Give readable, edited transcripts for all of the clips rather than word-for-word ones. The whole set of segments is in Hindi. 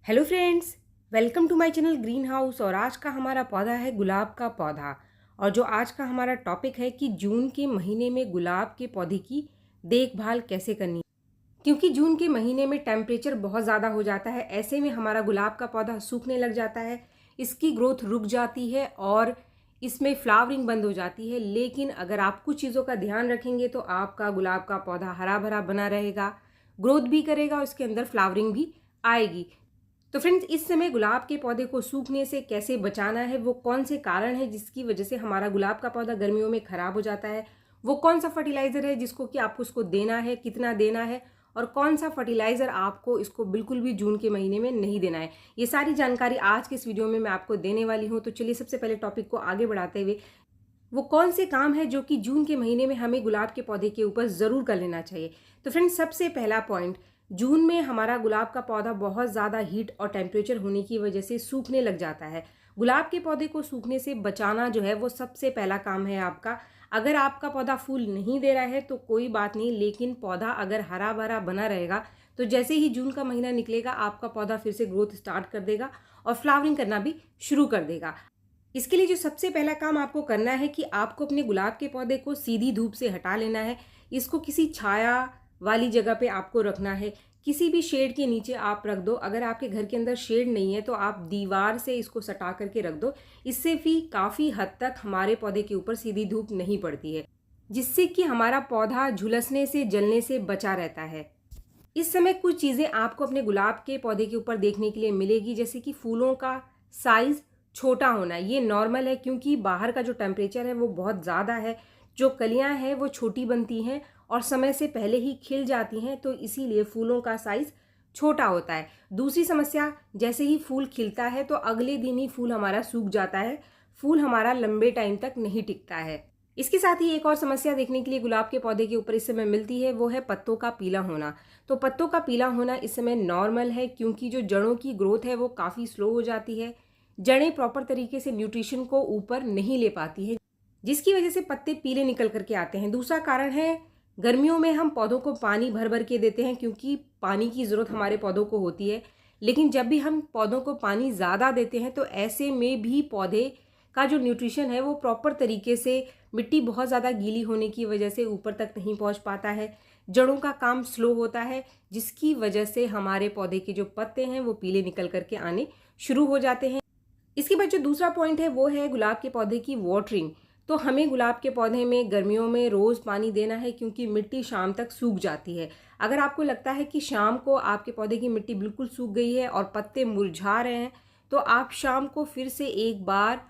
Hello friends, welcome to my channel green house. और आज का हमारा पौधा है गुलाब का पौधा। और जो आज का हमारा टॉपिक है कि जून के महीने में गुलाब के पौधे की देखभाल कैसे करनी है। क्योंकि जून के महीने में टेम्परेचर बहुत ज़्यादा हो जाता है, ऐसे में हमारा गुलाब का पौधा सूखने लग जाता है, इसकी ग्रोथ रुक जाती है और इसमें फ्लावरिंग बंद हो जाती है। लेकिन अगर आप कुछ चीज़ों का ध्यान रखेंगे तो आपका गुलाब का पौधा हरा भरा बना रहेगा, ग्रोथ भी करेगा और इसके अंदर फ्लावरिंग भी आएगी। तो फ्रेंड्स, इस समय गुलाब के पौधे को सूखने से कैसे बचाना है, वो कौन से कारण है जिसकी वजह से हमारा गुलाब का पौधा गर्मियों में खराब हो जाता है, वो कौन सा फर्टिलाइज़र है जिसको कि आपको उसको देना है, कितना देना है, और कौन सा फर्टिलाइज़र आपको इसको बिल्कुल भी जून के महीने में नहीं देना है, ये सारी जानकारी आज के इस वीडियो में मैं आपको देने वाली हूँ। तो चलिए सबसे पहले टॉपिक को आगे बढ़ाते हुए, वो कौन से काम है जो कि जून के महीने में हमें गुलाब के पौधे के ऊपर ज़रूर कर लेना चाहिए। तो फ्रेंड्स, सबसे पहला पॉइंट, जून में हमारा गुलाब का पौधा बहुत ज़्यादा हीट और टेम्परेचर होने की वजह से सूखने लग जाता है। गुलाब के पौधे को सूखने से बचाना जो है वो सबसे पहला काम है आपका। अगर आपका पौधा फूल नहीं दे रहा है तो कोई बात नहीं, लेकिन पौधा अगर हरा भरा बना रहेगा तो जैसे ही जून का महीना निकलेगा आपका पौधा फिर से ग्रोथ स्टार्ट कर देगा और फ्लावरिंग करना भी शुरू कर देगा। इसके लिए जो सबसे पहला काम आपको करना है कि आपको अपने गुलाब के पौधे को सीधी धूप से हटा लेना है। इसको किसी छाया वाली जगह पे आपको रखना है, किसी भी शेड के नीचे आप रख दो। अगर आपके घर के अंदर शेड नहीं है तो आप दीवार से इसको सटा करके रख दो। इससे भी काफ़ी हद तक हमारे पौधे के ऊपर सीधी धूप नहीं पड़ती है, जिससे कि हमारा पौधा झुलसने से, जलने से बचा रहता है। इस समय कुछ चीज़ें आपको अपने गुलाब के पौधे के ऊपर देखने के लिए मिलेगी, जैसे कि फूलों का साइज़ छोटा होना। ये नॉर्मल है क्योंकि बाहर का जो टेम्परेचर है वो बहुत ज़्यादा है। जो कलियां हैं वो छोटी बनती हैं और समय से पहले ही खिल जाती हैं, तो इसीलिए फूलों का साइज़ छोटा होता है। दूसरी समस्या, जैसे ही फूल खिलता है तो अगले दिन ही फूल हमारा सूख जाता है, फूल हमारा लंबे टाइम तक नहीं टिकता है। इसके साथ ही एक और समस्या देखने के लिए गुलाब के पौधे के ऊपर इस समय मिलती है, वो है पत्तों का पीला होना। तो पत्तों का पीला होना इस समय नॉर्मल है क्योंकि जो जड़ों की ग्रोथ है वो काफ़ी स्लो हो जाती है। जड़ें प्रॉपर तरीके से न्यूट्रिशन को ऊपर नहीं ले पाती हैं, जिसकी वजह से पत्ते पीले निकल करके आते हैं। दूसरा कारण है, गर्मियों में हम पौधों को पानी भर भर के देते हैं क्योंकि पानी की ज़रूरत हमारे पौधों को होती है। लेकिन जब भी हम पौधों को पानी ज़्यादा देते हैं तो ऐसे में भी पौधे का जो न्यूट्रिशन है वो प्रॉपर तरीके से, मिट्टी बहुत ज़्यादा गीली होने की वजह से ऊपर तक नहीं पहुंच पाता है। जड़ों का काम स्लो होता है, जिसकी वजह से हमारे पौधे के जो पत्ते हैं वो पीले निकल करके आने शुरू हो जाते हैं। इसके बाद जो दूसरा पॉइंट है वो है गुलाब के पौधे की वाटरिंग। तो हमें गुलाब के पौधे में गर्मियों में रोज़ पानी देना है क्योंकि मिट्टी शाम तक सूख जाती है। अगर आपको लगता है कि शाम को आपके पौधे की मिट्टी बिल्कुल सूख गई है और पत्ते मुरझा रहे हैं, तो आप शाम को फिर से एक बार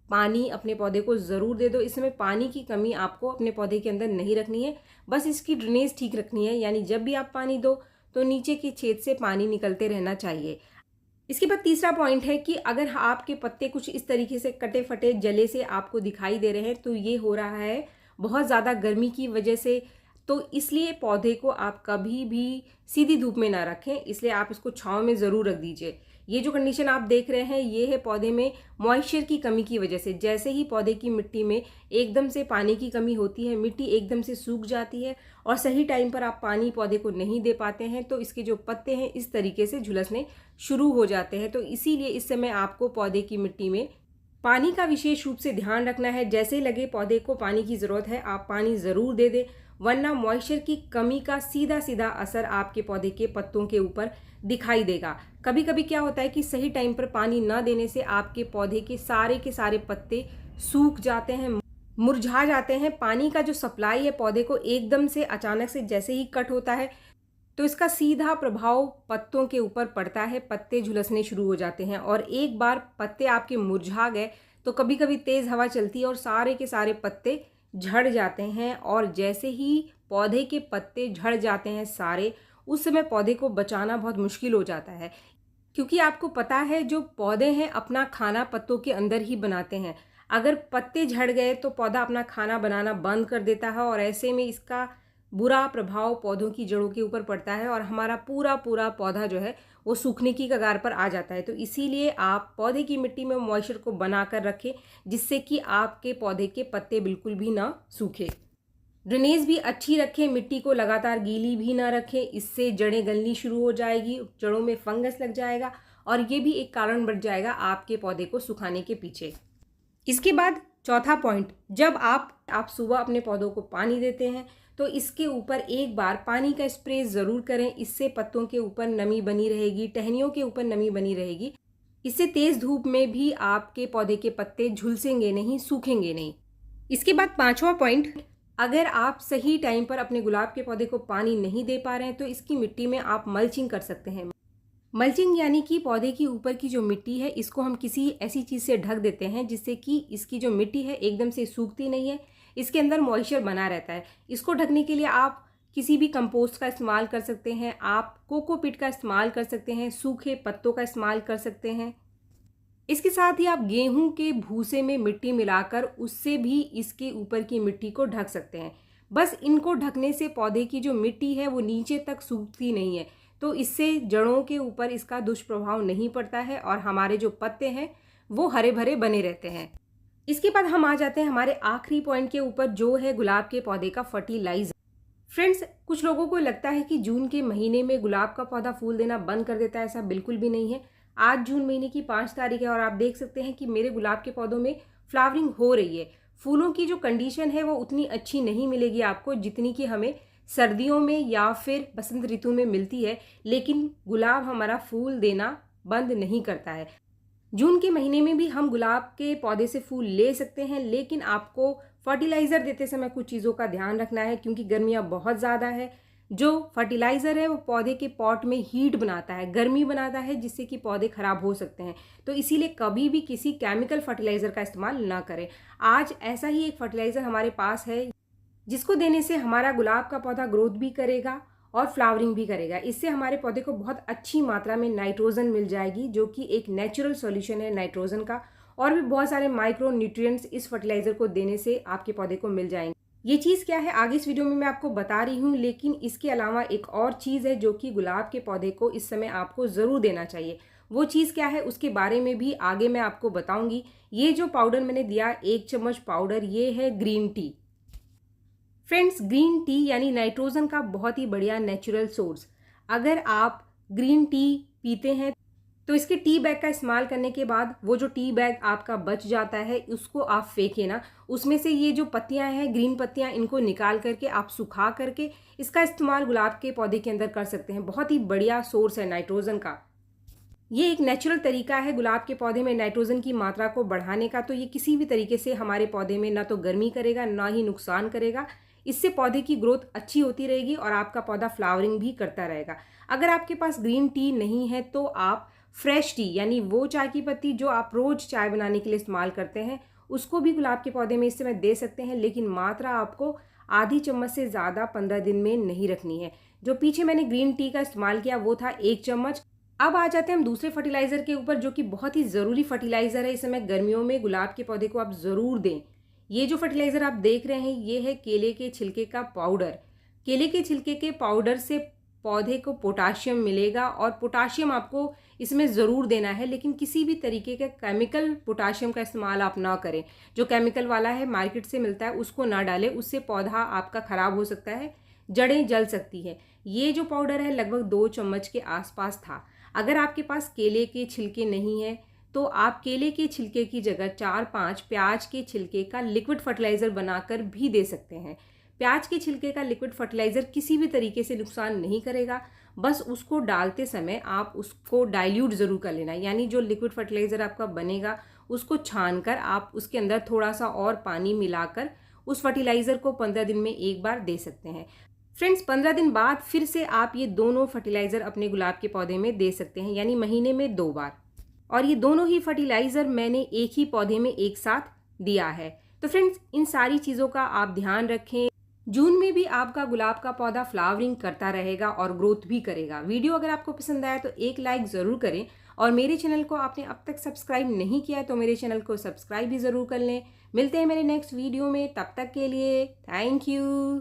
पानी अपने पौधे को ज़रूर दे दो। इस समय पानी की कमी आपको अपने पौधे के अंदर नहीं रखनी है, बस इसकी ड्रेनेज ठीक रखनी है। यानी जब भी आप पानी दो तो नीचे के छेद से पानी निकलते रहना चाहिए। इसके बाद तीसरा पॉइंट है कि अगर आपके पत्ते कुछ इस तरीके से कटे फटे जले से आपको दिखाई दे रहे हैं तो ये हो रहा है बहुत ज़्यादा गर्मी की वजह से। तो इसलिए पौधे को आप कभी भी सीधी धूप में ना रखें, इसलिए आप इसको छांव में ज़रूर रख दीजिए। ये जो कंडीशन आप देख रहे हैं ये है पौधे में मॉइस्चर की कमी की वजह से। जैसे ही पौधे की मिट्टी में एकदम से पानी की कमी होती है, मिट्टी एकदम से सूख जाती है और सही टाइम पर आप पानी पौधे को नहीं दे पाते हैं, तो इसके जो पत्ते हैं इस तरीके से झुलसने शुरू हो जाते हैं। तो इसीलिए इस समय आपको पौधे की मिट्टी में पानी का विशेष रूप से ध्यान रखना है। जैसे ही लगे पौधे को पानी की ज़रूरत है आप पानी ज़रूर दे दें, वरना मॉइस्चर की कमी का सीधा सीधा असर आपके पौधे के पत्तों के ऊपर दिखाई देगा। कभी कभी क्या होता है कि सही टाइम पर पानी न देने से आपके पौधे के सारे पत्ते सूख जाते हैं, मुरझा जाते हैं। पानी का जो सप्लाई है पौधे को एकदम से अचानक से जैसे ही कट होता है तो इसका सीधा प्रभाव पत्तों के ऊपर पड़ता है, पत्ते झुलसने शुरू हो जाते हैं। और एक बार पत्ते आपके मुरझा गए तो कभी कभी तेज़ हवा चलती है और सारे के सारे पत्ते झड़ जाते हैं। और जैसे ही पौधे के पत्ते झड़ जाते हैं सारे, उस समय पौधे को बचाना बहुत मुश्किल हो जाता है, क्योंकि आपको पता है जो पौधे हैं अपना खाना पत्तों के अंदर ही बनाते हैं। अगर पत्ते झड़ गए तो पौधा अपना खाना बनाना बंद कर देता है और ऐसे में इसका बुरा प्रभाव पौधों की जड़ों के ऊपर पड़ता है और हमारा पूरा पूरा पौधा जो है वो सूखने की कगार पर आ जाता है। तो इसीलिए आप पौधे की मिट्टी में मॉइस्चर को बना कर रखें, जिससे कि आपके पौधे के पत्ते बिल्कुल भी ना सूखे। ड्रेनेज भी अच्छी रखें, मिट्टी को लगातार गीली भी ना रखें, इससे जड़ें गलनी शुरू हो जाएगी, जड़ों में फंगस लग जाएगा और ये भी एक कारण बढ़ जाएगा आपके पौधे को सुखाने के पीछे। इसके बाद चौथा पॉइंट, जब आप सुबह अपने पौधों को पानी देते हैं तो इसके ऊपर एक बार पानी का स्प्रे ज़रूर करें। इससे पत्तों के ऊपर नमी बनी रहेगी, टहनियों के ऊपर नमी बनी रहेगी। इससे तेज़ धूप में भी आपके पौधे के पत्ते झुलसेंगे नहीं, सूखेंगे नहीं। इसके बाद पांचवा पॉइंट, अगर आप सही टाइम पर अपने गुलाब के पौधे को पानी नहीं दे पा रहे हैं तो इसकी मिट्टी में आप मल्चिंग कर सकते हैं। मल्चिंग यानी कि पौधे की ऊपर की जो मिट्टी है इसको हम किसी ऐसी चीज़ से ढक देते हैं जिससे कि इसकी जो मिट्टी है एकदम से सूखती नहीं है, इसके अंदर मॉइस्चर बना रहता है। इसको ढकने के लिए आप किसी भी कंपोस्ट का इस्तेमाल कर सकते हैं, आप कोकोपीट का इस्तेमाल कर सकते हैं, सूखे पत्तों का इस्तेमाल कर सकते हैं। इसके साथ ही आप गेहूं के भूसे में मिट्टी मिलाकर उससे भी इसके ऊपर की मिट्टी को ढक सकते हैं। बस इनको ढकने से पौधे की जो मिट्टी है वो नीचे तक सूखती नहीं है, तो इससे जड़ों के ऊपर इसका दुष्प्रभाव नहीं पड़ता है और हमारे जो पत्ते हैं वो हरे भरे बने रहते हैं। इसके बाद हम आ जाते हैं हमारे आखिरी पॉइंट के ऊपर, जो है गुलाब के पौधे का फर्टिलाइजर। फ्रेंड्स, कुछ लोगों को लगता है कि जून के महीने में गुलाब का पौधा फूल देना बंद कर देता है। ऐसा बिल्कुल भी नहीं है। आज जून महीने की 5 तारीख है और आप देख सकते हैं कि मेरे गुलाब के पौधों में फ्लावरिंग हो रही है। फूलों की जो कंडीशन है वो उतनी अच्छी नहीं मिलेगी आपको जितनी कि हमें सर्दियों में या फिर बसंत ऋतु में मिलती है, लेकिन गुलाब हमारा फूल देना बंद नहीं करता है। जून के महीने में भी हम गुलाब के पौधे से फूल ले सकते हैं, लेकिन आपको फर्टिलाइज़र देते समय कुछ चीज़ों का ध्यान रखना है, क्योंकि गर्मियाँ बहुत ज़्यादा है। जो फर्टिलाइज़र है वो पौधे के पॉट में हीट बनाता है, गर्मी बनाता है, जिससे कि पौधे ख़राब हो सकते हैं। तो इसीलिए कभी भी किसी केमिकल फर्टिलाइज़र का इस्तेमाल ना करें। आज ऐसा ही एक फर्टिलाइज़र हमारे पास है जिसको देने से हमारा गुलाब का पौधा ग्रोथ भी करेगा और फ्लावरिंग भी करेगा। इससे हमारे पौधे को बहुत अच्छी मात्रा में नाइट्रोजन मिल जाएगी, जो कि एक नेचुरल सॉल्यूशन है नाइट्रोजन का। और भी बहुत सारे माइक्रो न्यूट्रिएंट्स इस फर्टिलाइज़र को देने से आपके पौधे को मिल जाएंगे। ये चीज़ क्या है आगे इस वीडियो में मैं आपको बता रही हूँ, लेकिन इसके अलावा एक और चीज़ है जो कि गुलाब के पौधे को इस समय आपको ज़रूर देना चाहिए। वो चीज़ क्या है उसके बारे में भी आगे मैं आपको बताऊँगी। ये जो पाउडर मैंने दिया, 1 चम्मच पाउडर, ये है green tea. Friends, green tea यानी नाइट्रोजन का बहुत ही बढ़िया नेचुरल सोर्स। अगर आप ग्रीन टी पीते हैं तो इसके टी बैग का इस्तेमाल करने के बाद वो जो टी बैग आपका बच जाता है उसको आप फेंके ना, उसमें से ये जो पत्तियां हैं, ग्रीन पत्तियां, इनको निकाल करके आप सुखा करके इसका इस्तेमाल गुलाब के पौधे के अंदर कर सकते हैं। बहुत ही बढ़िया सोर्स है नाइट्रोजन का। ये एक नेचुरल तरीका है गुलाब के पौधे में नाइट्रोजन की मात्रा को बढ़ाने का। तो ये किसी भी तरीके से हमारे पौधे में ना तो गर्मी करेगा ना ही नुकसान करेगा। इससे पौधे की ग्रोथ अच्छी होती रहेगी और आपका पौधा फ्लावरिंग भी करता रहेगा। अगर आपके पास ग्रीन टी नहीं है तो आप फ्रेश टी यानी वो चाय की पत्ती जो आप रोज़ चाय बनाने के लिए इस्तेमाल करते हैं उसको भी गुलाब के पौधे में इस समय दे सकते हैं, लेकिन मात्रा आपको आधी चम्मच से ज़्यादा 15 दिन में नहीं रखनी है। जो पीछे मैंने ग्रीन टी का इस्तेमाल किया वो था 1 चम्मच। अब आ जाते हैं हम दूसरे फर्टिलाइज़र के ऊपर, जो कि बहुत ही ज़रूरी फर्टिलाइज़र है इस समय गर्मियों में गुलाब के पौधे को आप ज़रूर दें। ये जो फर्टिलाइज़र आप देख रहे हैं ये है केले के छिलके का पाउडर। केले के छिलके के पाउडर से पौधे को पोटाशियम मिलेगा और पोटाशियम आपको इसमें ज़रूर देना है, लेकिन किसी भी तरीके का केमिकल पोटाशियम का इस्तेमाल आप ना करें। जो केमिकल वाला है मार्केट से मिलता है उसको ना डालें, उससे पौधा आपका ख़राब हो सकता है, जड़ें जल सकती है। ये जो पाउडर है लगभग 2 चम्मच के आसपास था। अगर आपके पास केले के छिलके नहीं है तो आप केले के छिलके की जगह 4-5 प्याज के छिलके का लिक्विड फर्टिलाइज़र बनाकर भी दे सकते हैं। प्याज के छिलके का लिक्विड फर्टिलाइज़र किसी भी तरीके से नुकसान नहीं करेगा, बस उसको डालते समय आप उसको डाइल्यूट ज़रूर कर लेना। यानी जो लिक्विड फर्टिलाइज़र आपका बनेगा उसको छानकर आप उसके अंदर थोड़ा सा और पानी मिलाकर उस फर्टिलाइज़र को 15 दिन में एक बार दे सकते हैं। फ्रेंड्स, 15 दिन बाद फिर से आप ये दोनों फर्टिलाइज़र अपने गुलाब के पौधे में दे सकते हैं, यानी महीने में 2 बार। और ये दोनों ही फर्टिलाइज़र मैंने एक ही पौधे में एक साथ दिया है। तो फ्रेंड्स, इन सारी चीज़ों का आप ध्यान रखें। जून में भी आपका गुलाब का पौधा फ्लावरिंग करता रहेगा और ग्रोथ भी करेगा। वीडियो अगर आपको पसंद आया तो एक लाइक ज़रूर करें, और मेरे चैनल को आपने अब तक सब्सक्राइब नहीं किया है तो मेरे चैनल को सब्सक्राइब भी ज़रूर कर लें। मिलते हैं मेरे नेक्स्ट वीडियो में, तब तक के लिए थैंक यू।